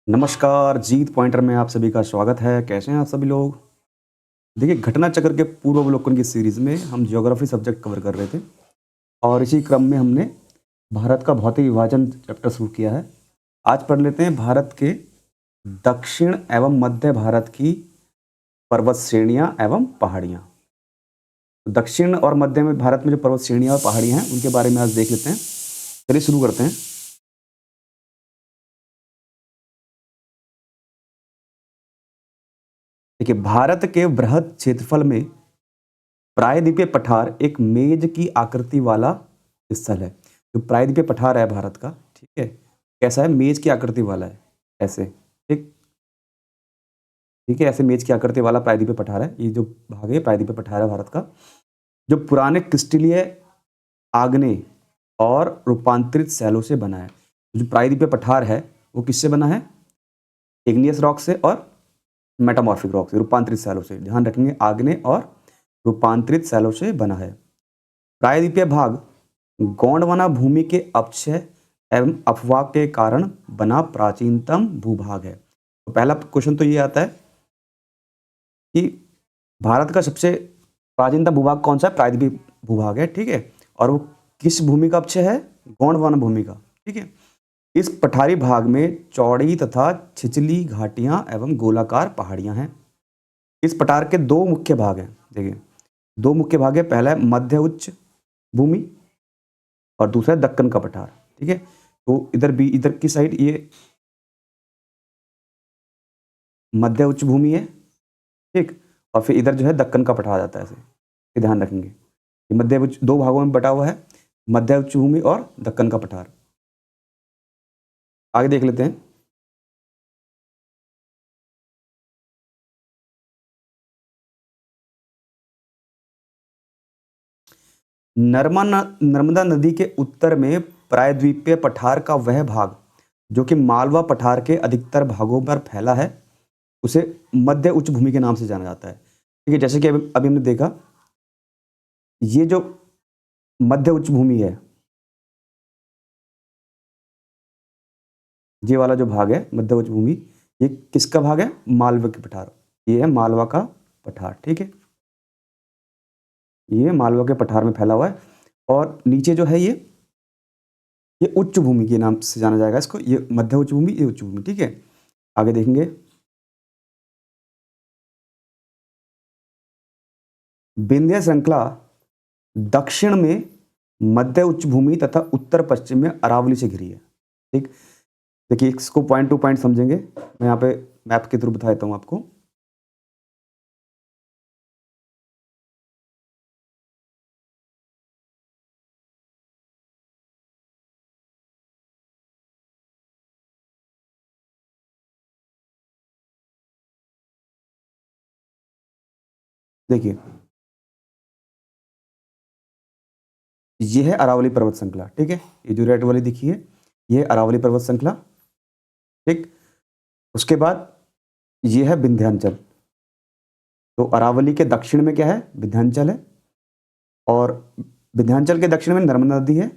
नमस्कार, जीत पॉइंटर में आप सभी का स्वागत है। कैसे हैं आप सभी लोग? देखिए, घटना चक्र के पूर्वावलोकन की सीरीज़ में हम ज्योग्राफी सब्जेक्ट कवर कर रहे थे और इसी क्रम में हमने भारत का भौतिक विभाजन चैप्टर शुरू किया है। आज पढ़ लेते हैं भारत के दक्षिण एवं मध्य भारत की पर्वत श्रेणियाँ एवं पहाड़ियाँ। दक्षिण और मध्य में भारत में जो पर्वत श्रेणियाँ और पहाड़ियाँ हैं, उनके बारे में आज देख लेते हैं। चलिए शुरू करते हैं। देखिए, भारत के बृहद क्षेत्रफल में प्रायद्वीपीय पठार एक मेज की आकृति वाला स्थल है। जो प्रायद्वीपीय पठार है भारत का, ठीक है, कैसा है? मेज की आकृति वाला है, ऐसे। ठीक ठीक है, ऐसे मेज की आकृति वाला प्रायद्वीपीय पठार है। ये जो भाग है प्रायद्वीपीय पठार है भारत का, जो पुराने क्रिस्टलीय आग्नेय और रूपांतरित शैलों से बना है। जो प्रायद्वीपीय पठार है वो किससे बना है? इग्नियस रॉक से और मेटामॉर्फिक रॉक से, रूपांतरित शैलों से। ध्यान रखेंगे, आग्नेय और रूपांतरित शैलों से बना है। प्रायद्वीपीय भाग गोंडवाना भूमि के अपक्षय एवं अपवाह के कारण बना प्राचीनतम भूभाग है। तो पहला क्वेश्चन तो ये आता है कि भारत का सबसे प्राचीनतम भूभाग कौन सा है? प्रायद्वीपीय भूभाग है, ठीक है। और वो किस भूमि का अपक्षय है? गोंडवाना भूमि का, ठीक है। इस पठारी भाग में चौड़ी तथा छिछली घाटियां एवं गोलाकार पहाड़ियां हैं। इस पठार के दो मुख्य भाग हैं। देखिए, दो मुख्य भाग है। पहला है मध्य उच्च भूमि और दूसरा है दक्कन का पठार, ठीक है। तो इधर की साइड ये मध्य उच्च भूमि है, ठीक। और फिर इधर जो है दक्कन का पठार आ जाता है, ऐसे। ये ध्यान रखेंगे, ये मध्य उच्च दो भागों में बटा हुआ है, मध्य उच्च भूमि और दक्कन का पठार। आगे देख लेते हैं। नर्मदा नदी के उत्तर में प्रायद्वीपीय पठार का वह भाग जो कि मालवा पठार के अधिकतर भागों पर फैला है, उसे मध्य उच्च भूमि के नाम से जाना जाता है, ठीक है। जैसे कि अभी हमने देखा, ये जो मध्य उच्च भूमि है, ये वाला जो भाग है मध्य उच्च भूमि, ये किसका भाग है? मालवा के पठार। ये है मालवा का पठार, ठीक है। ये मालवा के पठार में फैला हुआ है। और नीचे जो है ये उच्च भूमि के नाम से जाना जाएगा इसको। ये मध्य उच्च भूमि, ये उच्च भूमि, ठीक है। आगे देखेंगे। विंध्य श्रृंखला दक्षिण में मध्य उच्च भूमि तथा उत्तर पश्चिम में अरावली से घिरी है, ठीक। देखिए, इसको पॉइंट टू पॉइंट समझेंगे। मैं यहाँ पे मैप के थ्रू बता देता हूँ आपको। देखिए, ये है अरावली पर्वत श्रृंखला, ठीक है। ये जो रेड वाली दिखी है, ये अरावली पर्वत श्रृंखला, ठीक। उसके बाद ये है विंध्याचल। तो अरावली के दक्षिण में क्या है? विंध्याचल है। और विंध्याचल के दक्षिण में नर्मदा नदी है।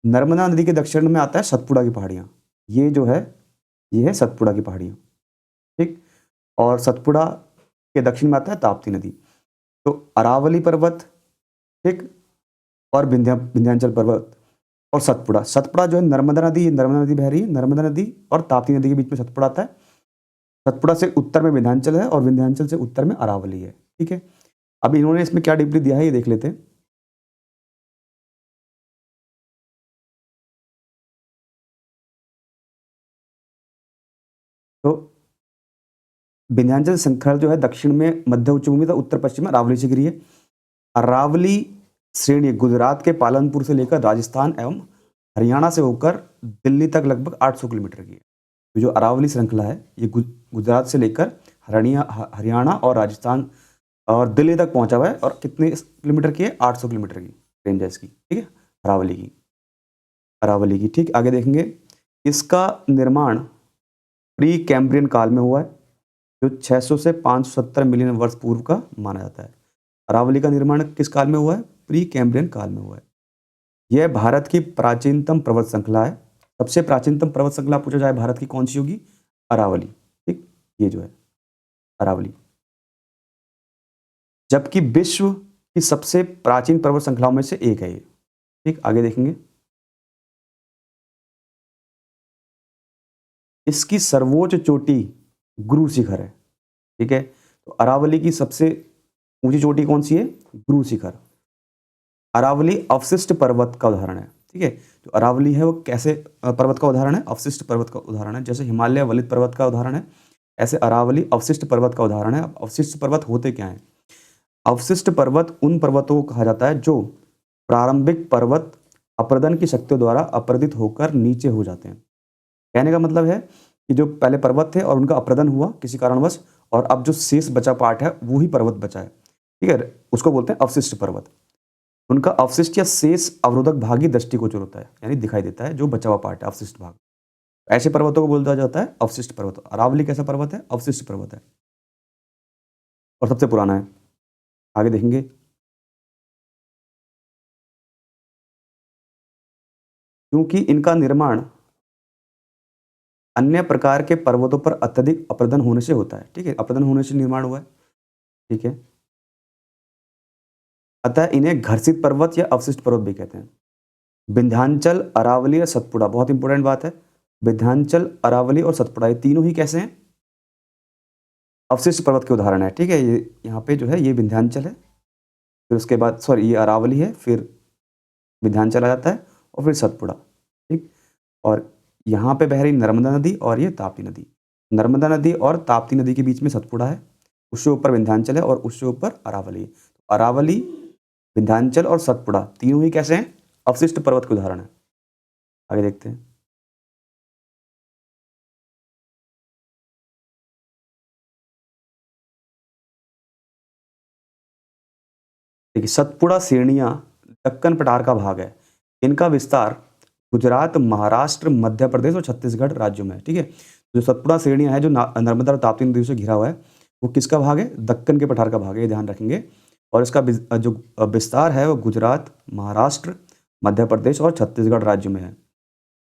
नर्मदा नदी के दक्षिण में आता है सतपुड़ा की पहाड़ियाँ। ये जो है, ये है सतपुड़ा की पहाड़ियाँ, ठीक। और सतपुड़ा के दक्षिण में आता है ताप्ती नदी। तो अरावली पर्वत, ठीक, और विंध्याचल पर्वत और सतपुड़ा। सतपुड़ा जो है नर्मदा नदी बह रही है, नर्मदा नदी और ताप्ती नदी के बीच में सतपुड़ा आता है। सतपुड़ा से उत्तर में विंध्याचल है और विंध्याचल से उत्तर में अरावली है, ठीक है। अब इन्होंने इसमें क्या डिग्री दिया है ये देख लेते हैं। तो विंध्याचल श्रृंखला जो है दक्षिण में मध्य उच्च भूमि था, उत्तर पश्चिम में अरावली से घिरी है। अरावली श्रेणी गुजरात के पालनपुर से लेकर राजस्थान एवं हरियाणा से होकर दिल्ली तक लगभग 800 किलोमीटर की है। तो जो अरावली श्रृंखला है, ये गुजरात से लेकर हरियाणा और राजस्थान और दिल्ली तक पहुंचा हुआ है। और कितने किलोमीटर की है? 800 किलोमीटर की रेंज है इसकी, ठीक है, अरावली की, ठीक। आगे देखेंगे। इसका निर्माण प्री कैम्ब्रियन काल में हुआ है, जो 600 से 570 मिलियन वर्ष पूर्व का माना जाता है। अरावली का निर्माण किस काल में हुआ है? प्री कैम्ब्रियन काल में हुआ है। यह भारत की प्राचीनतम पर्वत श्रृंखला है। सबसे प्राचीनतम पर्वत श्रृंखला पूछा जाए भारत की कौन सी होगी? अरावली, ठीक, ये जो है अरावली। जबकि विश्व की सबसे प्राचीन पर्वत श्रृंखलाओं में से एक है ये, ठीक। आगे देखेंगे, इसकी सर्वोच्च चोटी गुरु शिखर है, ठीक है। तो अरावली की सबसे ऊंची चोटी कौन सी है? गुरु शिखर। अरावली अवशिष्ट पर्वत का उदाहरण है, ठीक है। जो अरावली है वो कैसे पर्वत का उदाहरण है? अवशिष्ट पर्वत का उदाहरण है। जैसे हिमालय वलित पर्वत का उदाहरण है, ऐसे अरावली अवशिष्ट पर्वत का उदाहरण है। अब अवशिष्ट पर्वत होते क्या हैं? अवशिष्ट पर्वत उन पर्वतों को कहा जाता है जो प्रारंभिक पर्वत अपरदन की शक्तियों द्वारा अपरदित होकर नीचे हो जाते हैं। कहने का मतलब है कि जो पहले पर्वत थे और उनका अपरदन हुआ किसी कारणवश, और अब जो शेष बचा पार्ट है वो ही पर्वत बचा है, ठीक है। उसको बोलते हैं अवशिष्ट पर्वत। उनका अवशिष्ट या शेष अवरोधक भाग ही दृष्टिगोचर होता है, यानी दिखाई देता है जो बचा हुआ पार्ट है, अवशिष्ट भाग। ऐसे पर्वतों को बोला जाता है अवशिष्ट पर्वत। अरावली कैसा पर्वत है? अवशिष्ट पर्वत है और सबसे पुराना है। आगे देखेंगे, क्योंकि इनका निर्माण अन्य प्रकार के पर्वतों पर अत्यधिक अपरदन होने से होता है, ठीक है। अपरदन होने से निर्माण हुआ है, ठीक है। अतः इन्हें घर्षित पर्वत या अवशिष्ट पर्वत भी कहते हैं। विंध्याचल, अरावली और सतपुड़ा, बहुत इंपॉर्टेंट बात है। विंध्याचल, अरावली और सतपुड़ा, ये तीनों ही कैसे हैं? अवशिष्ट पर्वत के उदाहरण है, ठीक है। ये यहाँ पे जो है ये विंध्याचल है, फिर उसके बाद सॉरी ये अरावली है, फिर विंध्याचल आ जाता है और फिर सतपुड़ा, ठीक। और यहाँ पे बह रही नर्मदा नदी और ये ताप्ती नदी। नर्मदा नदी और ताप्ती नदी के बीच में सतपुड़ा है, उससे ऊपर विंध्याचल है और उससे ऊपर अरावली है। अरावली, विंध्याचल और सतपुड़ा तीनों ही कैसे हैं? अवशिष्ट पर्वत के उदाहरण है। आगे देखते हैं, देखिए सतपुड़ा श्रेणियां दक्कन पठार का भाग है। इनका विस्तार गुजरात, महाराष्ट्र, मध्य प्रदेश और छत्तीसगढ़ राज्यों में है, ठीक है। जो सतपुड़ा श्रेणियां है जो नर्मदा और ताप्ती नदियों से घिरा हुआ है, वो किसका भाग है? दक्कन के पठार का भाग है, ये ध्यान रखेंगे। और इसका जो विस्तार है वो गुजरात, महाराष्ट्र, मध्य प्रदेश और छत्तीसगढ़ राज्यों में है।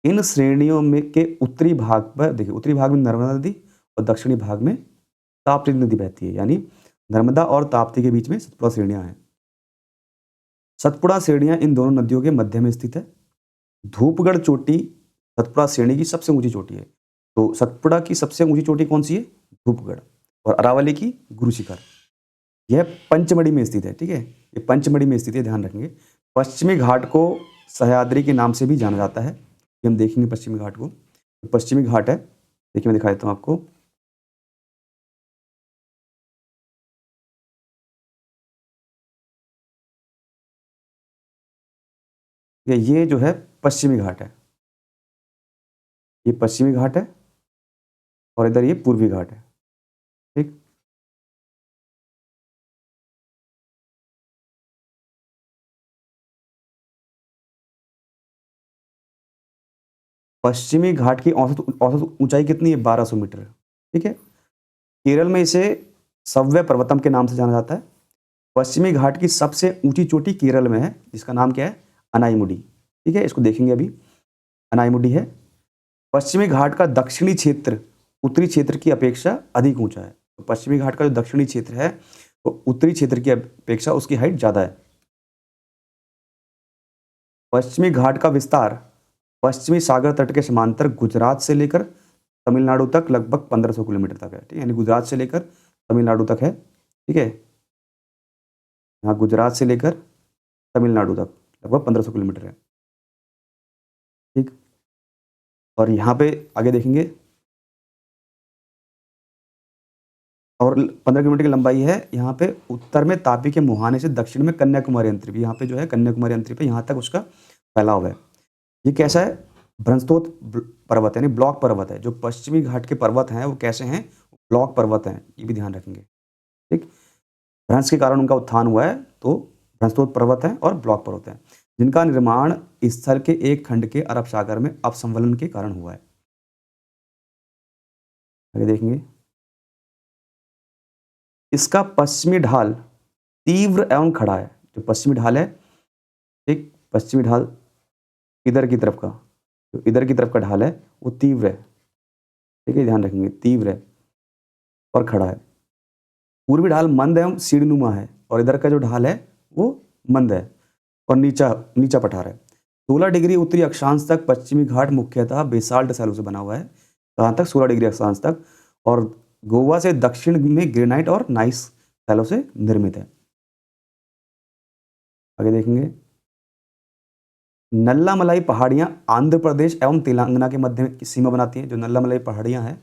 इन श्रेणियों में के उत्तरी भाग पर देखिए, उत्तरी भाग में नर्मदा नदी और दक्षिणी भाग में ताप्ती नदी बहती है, यानी नर्मदा और ताप्ती के बीच में सतपुड़ा श्रेणियां हैं। सतपुड़ा श्रेणियां इन दोनों नदियों के मध्य में स्थित है। धूपगढ़ चोटी सतपुड़ा श्रेणी की सबसे ऊंची चोटी है। तो सतपुड़ा की सबसे ऊंची चोटी कौन सी है? धूपगढ़। और अरावली की गुरु शिखर। यह पंचमढ़ी में स्थित है, ठीक है। ये पंचमढ़ी में स्थित है, ध्यान रखेंगे। पश्चिमी घाट को सह्याद्री के नाम से भी जाना जाता है, ये हम देखेंगे पश्चिमी घाट को। तो पश्चिमी घाट है, देखिए मैं दिखा देता हूँ आपको। ये जो है पश्चिमी घाट है, ये पश्चिमी घाट है और इधर ये पूर्वी घाट है, ठीक। पश्चिमी घाट की औसत औसत ऊंचाई कितनी है? 1200 मीटर है, ठीक है। केरल में इसे सव्य पर्वतम के नाम से जाना जाता है। पश्चिमी घाट की सबसे ऊंची चोटी केरल में है, जिसका नाम क्या है? अनाईमुडी, ठीक है। इसको देखेंगे अभी, अनाईमुडी है। पश्चिमी घाट का दक्षिणी क्षेत्र उत्तरी क्षेत्र की अपेक्षा अधिक ऊंचा है। तो पश्चिमी घाट का जो दक्षिणी क्षेत्र है वो उत्तरी क्षेत्र की अपेक्षा उसकी हाइट ज़्यादा है। पश्चिमी घाट का विस्तार पश्चिमी सागर तट के समांतर गुजरात से लेकर तमिलनाडु तक लगभग 1500 किलोमीटर तक है, ठीक है। यानी गुजरात से लेकर तमिलनाडु तक है, ठीक है। यहाँ गुजरात से लेकर तमिलनाडु तक लगभग 1500 किलोमीटर है, ठीक। और यहाँ पे आगे देखेंगे, और 15 किलोमीटर की लंबाई है। यहाँ पे उत्तर में तापी के मुहाने से दक्षिण में कन्याकुमारी अंतरीप, यहाँ पे जो है कन्याकुमारी अंतरीप है, यहाँ तक उसका फैलाव है। ये कैसा है? भ्रंशतोत पर्वत यानी ब्लॉक पर्वत है। जो पश्चिमी घाट के पर्वत हैं वो कैसे हैं? ब्लॉक पर्वत हैं, ये भी ध्यान रखेंगे, ठीक। भ्रंश के कारण उनका उत्थान हुआ है, तो भ्रंशतोत पर्वत है और ब्लॉक पर्वत है, जिनका निर्माण स्थल के एक खंड के अरब सागर में अपसंवलन के कारण हुआ है। आगे देखेंगे, इसका पश्चिमी ढाल तीव्र एवं खड़ा है। जो पश्चिमी ढाल है, ठीक, पश्चिमी ढाल इधर की तरफ का, जो इधर की तरफ का ढाल है वो तीव्र है, ठीक है, ध्यान रखेंगे, तीव्र है और खड़ा है। पूर्वी ढाल मंद एवं सीढ़ीनुमा है और इधर का जो ढाल है वो मंद है और नीचा नीचा पठार है। 16 डिग्री उत्तरी अक्षांश तक पश्चिमी घाट मुख्यतः बेसाल्ट शैलों से बना हुआ है। कहाँ तक? 16 डिग्री अक्षांश तक। और गोवा से दक्षिण में ग्रेनाइट और नाइस शैलों से निर्मित है। आगे देखेंगे, नल्ला मलाई पहाड़ियाँ आंध्र प्रदेश एवं तेलंगाना के मध्य की सीमा बनाती हैं। जो नल्ला मलाई पहाड़ियाँ हैं,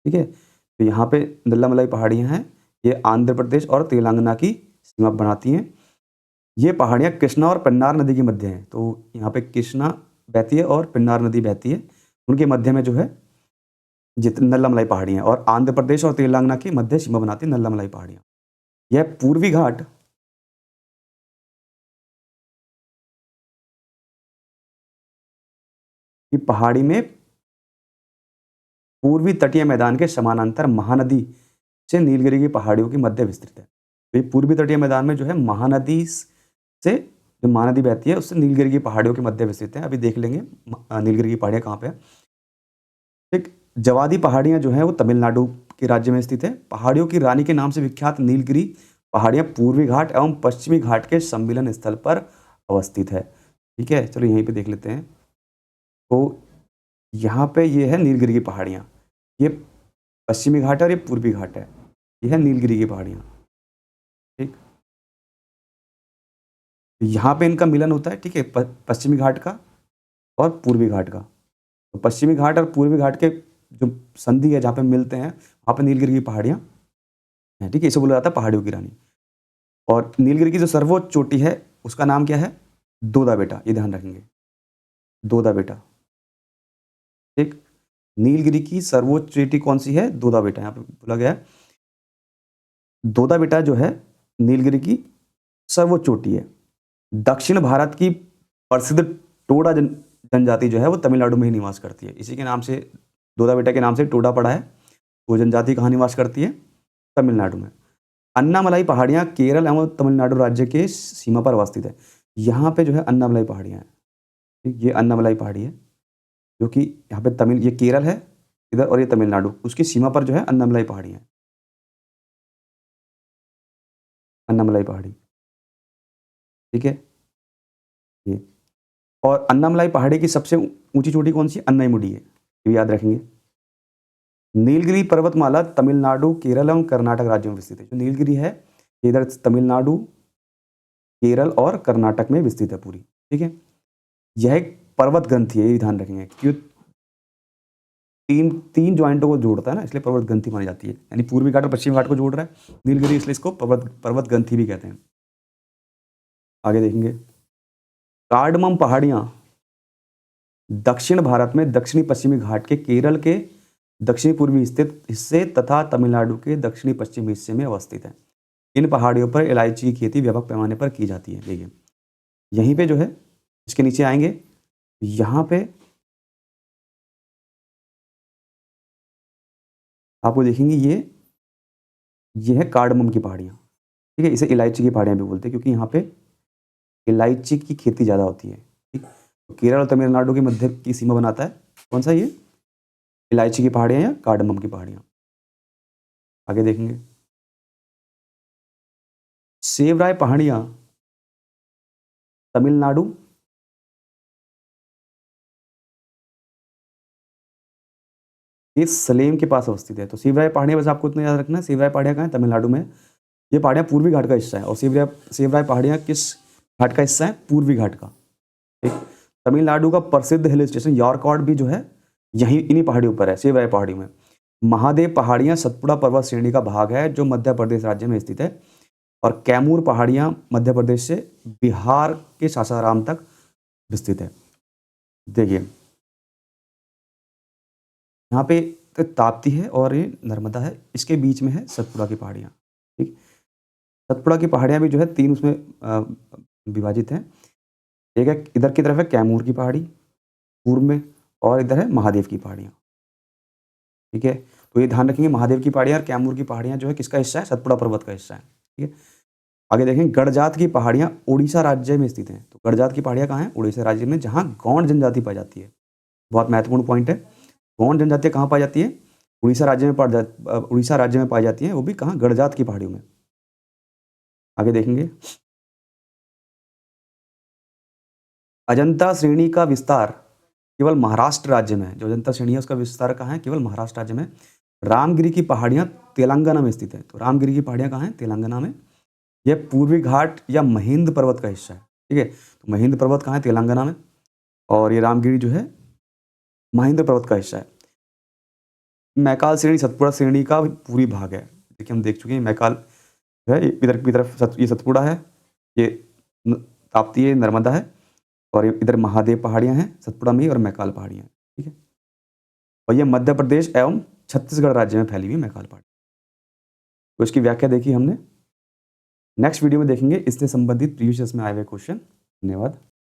ठीक है, तो यहाँ पे नल्ला मलाई पहाड़ियाँ हैं, ये आंध्र प्रदेश और तेलंगाना की सीमा बनाती हैं। ये पहाड़ियाँ कृष्णा और पेन्नार नदी के मध्य हैं। तो यहाँ पे कृष्णा बहती है और पेन्नार नदी बहती है, उनके मध्य में जो है नल्ला मलाई पहाड़ियाँ, और आंध्र प्रदेश और तेलंगाना की मध्य सीमा बनाती है नल्ला मलाई पहाड़ियाँ। यह पूर्वी घाट की पहाड़ी में पूर्वी तटीय मैदान के समानांतर महानदी से नीलगिरी की पहाड़ियों के मध्य विस्तृत है। तो ये पूर्वी तटीय मैदान में जो है महानदी से, जो महानदी बहती है उससे नीलगिरी की पहाड़ियों के मध्य विस्तृत है। अभी देख लेंगे नीलगिरी की पहाड़ियाँ कहाँ पे है। एक जवादी पहाड़ियाँ जो है वो तमिलनाडु के राज्य में स्थित है। पहाड़ियों की रानी के नाम से विख्यात नीलगिरी पहाड़ियाँ पूर्वी घाट एवं पश्चिमी घाट के सम्मिलन स्थल पर अवस्थित है। ठीक है, चलो यहीं पे देख लेते हैं। तो यहाँ पे ये है नीलगिरी की पहाड़ियाँ, ये पश्चिमी घाट है और ये पूर्वी घाट है। ये है नीलगिरी की पहाड़ियाँ, ठीक। यहाँ पे इनका मिलन होता है, ठीक है, पश्चिमी घाट का और पूर्वी घाट का। तो पश्चिमी घाट और पूर्वी घाट के जो संधि है, जहाँ पे मिलते हैं, वहाँ पे नीलगिरी की पहाड़ियाँ हैं, ठीक है। इसे बोला जाता है पहाड़ियों की रानी। और नीलगिरी की जो सर्वोच्च चोटी है उसका नाम क्या है? दोदा बेटा, ये ध्यान रखेंगे, दोदा बेटा, ठीक। नीलगिरी की सर्वोच्च चोटी कौन सी है? दोदा बेटा, यहाँ पे बोला गया है। दोदा बेटा जो है नीलगिरी की सर्वोच्च चोटी है। दक्षिण भारत की प्रसिद्ध टोडा जनजाति जो है वो तमिलनाडु में ही निवास करती है। इसी के नाम से, दोदा बेटा के नाम से टोडा पड़ा है। वो जनजाति कहाँ निवास करती है? तमिलनाडु में। अन्नामलाई पहाड़ियाँ केरल एवं तमिलनाडु राज्य के सीमा पर अवस्थित है। यहाँ पे जो है अन्नामलाई पहाड़ियाँ हैं, ठीक। ये अन्नामलाई पहाड़ी है जो कि यहाँ पे तमिल, ये केरल है इधर और ये तमिलनाडु, उसकी सीमा पर जो है अन्नामलाई पहाड़ियाँ हैं, अन्नामलाई पहाड़ी, ठीक है ये। और अन्नामलाई पहाड़ी की सबसे ऊंची चोटी कौन सी? अन्नाईमुडी है, ये भी याद रखेंगे। नीलगिरी पर्वतमाला तमिलनाडु, केरल एवं कर्नाटक राज्यों में विस्तृत है। जो नीलगिरी है ये इधर तमिलनाडु, केरल और कर्नाटक में विस्तृत है पूरी, ठीक है। यह एक पर्वत ग्रंथि है, ये ध्यान रखेंगे, क्योंकि तीन ज्वाइंटों को जोड़ता है ना, इसलिए पर्वत ग्रंथि मानी जाती है। यानी पूर्वी घाट और पश्चिमी घाट को जोड़ रहा है नीलगिरी, इसलिए इसको पर्वत ग्रंथि भी कहते हैं। आगे देखेंगे, कार्डमम पहाड़ियाँ दक्षिण भारत में दक्षिणी पश्चिमी घाट के केरल के दक्षिणी पूर्वी स्थित हिस्से तथा तमिलनाडु के दक्षिणी पश्चिमी हिस्से में अवस्थित है। इन पहाड़ियों पर इलायची की खेती व्यापक पैमाने पर की जाती है। देखिए यहीं पे जो है, इसके नीचे आएंगे, यहाँ पे आपको देखेंगे ये है कार्डमम की पहाड़ियाँ, ठीक है। इसे इलायची की पहाड़ियाँ भी बोलते हैं क्योंकि यहाँ पे इलायची की खेती ज़्यादा होती है, ठीक। तो केरल और तमिलनाडु के मध्य की सीमा बनाता है कौन सा? ये इलायची की पहाड़ियाँ या कार्डमम की पहाड़ियाँ। आगे देखेंगे, सेवराय पहाड़ियाँ तमिलनाडु, ये सलेम के पास अवस्थित है। तो सेवराय पहाड़ियाँ, बस आपको इतना याद रखना है, सेवराय पहाड़ियाँ कहाँ है? तमिलनाडु में। ये पहाड़ियाँ पूर्वी घाट का हिस्सा है और सेवराय पहाड़ियाँ किस घाट का हिस्सा है? पूर्वी घाट का, ठीक। तमिलनाडु का प्रसिद्ध हिल स्टेशन यॉरकॉड भी जो है यहीं इन्हीं पहाड़ियों पर है, सेवराय पहाड़ी में। महादेव पहाड़ियाँ सतपुड़ा पर्वत श्रेणी का भाग है जो मध्य प्रदेश राज्य में स्थित है। और कैमूर पहाड़ियाँ मध्य प्रदेश से बिहार के सासाराम तक विस्तृत है। देखिए यहाँ पे ताप्ती है और ये नर्मदा है, इसके बीच में है सतपुड़ा की पहाड़ियाँ, ठीक। सतपुड़ा की पहाड़ियाँ भी जो है तीन उसमें विभाजित हैं। एक है इधर की तरफ है कैमूर की पहाड़ी पूर्व में, और इधर है महादेव की पहाड़ियाँ, ठीक है। तो ये ध्यान रखेंगे, महादेव की पहाड़ियाँ और कैमूर की पहाड़ियाँ जो है किसका हिस्सा है? सतपुड़ा पर्वत का हिस्सा है, ठीक है। आगे देखें, गड़जात की पहाड़ियाँ उड़ीसा राज्य में स्थित हैं। तो गड़जात की पहाड़ियाँ कहाँ हैं? उड़ीसा राज्य में, जहाँ गौंड जनजाति पाई जाती है। बहुत महत्वपूर्ण पॉइंट है। गौंड जनजाति कहाँ पाई जाती है? उड़ीसा राज्य में पाई जाती है, वो भी कहाँ, गडजात की पहाड़ियों में। आगे देखेंगे, अजंता श्रेणी का विस्तार केवल महाराष्ट्र राज्य में है। जो अजंता श्रेणी है उसका विस्तार कहाँ है, केवल महाराष्ट्र राज्य में। रामगिरी की पहाड़ियाँ तेलंगाना में स्थित है। तो रामगिरी की पहाड़ियाँ कहाँ हैं, तेलंगाना में। यह पूर्वी घाट या महिंद पर्वत का हिस्सा है, ठीक है। तो महिंद पर्वत कहाँ है, तेलंगाना में, और ये रामगिरी जो है महेंद्र पर्वत का हिस्सा है। मैकाल श्रेणी सतपुड़ा श्रेणी का पूरी भाग है। देखिए हम देख चुके हैं, मैकाल जो है इधर की तरफ ये सतपुड़ा है, ये ताप्ती है, नर्मदा है, और इधर महादेव पहाड़ियाँ हैं सतपुड़ा में, और मैकाल पहाड़ियाँ हैं, ठीक है। और ये मध्य प्रदेश एवं छत्तीसगढ़ राज्य में फैली हुई मैकाल पहाड़ी। तो इसकी व्याख्या देखी हमने। नेक्स्ट वीडियो में देखेंगे इससे संबंधित प्रीवियस में आए हुए क्वेश्चन। धन्यवाद।